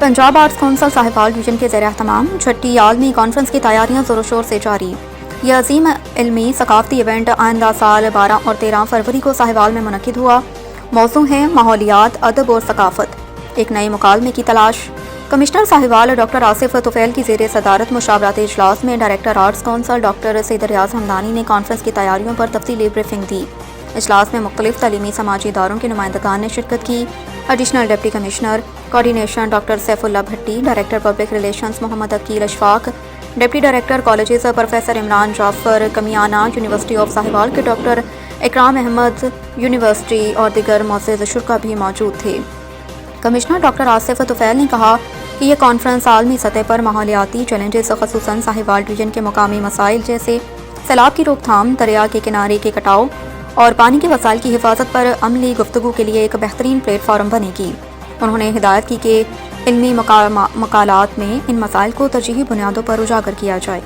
Punjab arts council Sahiwal division के ज़ेर एहतमाम छठी आलमी कॉन्फ्रेंस की तैयारियां ज़ोर शोर से जारी। यह अजीम इल्मी सकाफ़ती इवेंट आइंदा साल 12 और 13 फरवरी को साहिवाल में मुनक़िद हुआ। मौज़ू है माहौलियात, अदब और सकाफ़त, एक नए मुकालमे की तलाश। कमिश्नर साहिवाल डॉक्टर आसिफ तुफ़ैल की ज़ेर सदारत मुशावरती इजलास में director arts council doctor Syed Riaz Hamdani ने कॉन्फ्रेंस की तैयारियों पर तफसीली ब्रीफिंग दी। इजलास में मुख्तलिफ तालीमी समाजी इदारों के नुमाइंदगान ने शिरकत की। Additional deputy commissioner coordination doctor Saifullah Bhatti, director public relations Mohammad Aqeel Ashfaq, deputy director colleges professor Imran Jafar Kamiana, University of Sahiwal के डॉक्टर इकराम अहमद यूनिवर्सिटी और दीगर मोअज़्ज़िज़ शुरका भी मौजूद थे। कमिश्नर डॉक्टर आसिफ तुफ़ैल ने कहा कि यह कॉन्फ्रेंस आलमी सतह पर माहौलियाती चैलेंजेस ख़ुसूसन साहिवाल डिवीजन के मुकामी मसाइल जैसे सैलाब की रोकथाम, दरिया के किनारे के कटाव और पानी के वसाइल की हिफाजत पर अमली गुफ्तगू के लिए एक बेहतरीन प्लेटफार्म बनेगी। उन्होंने हिदायत की कि इल्मी मकालात में इन मसाइल को तरजीही बुनियादों पर उजागर किया जाए।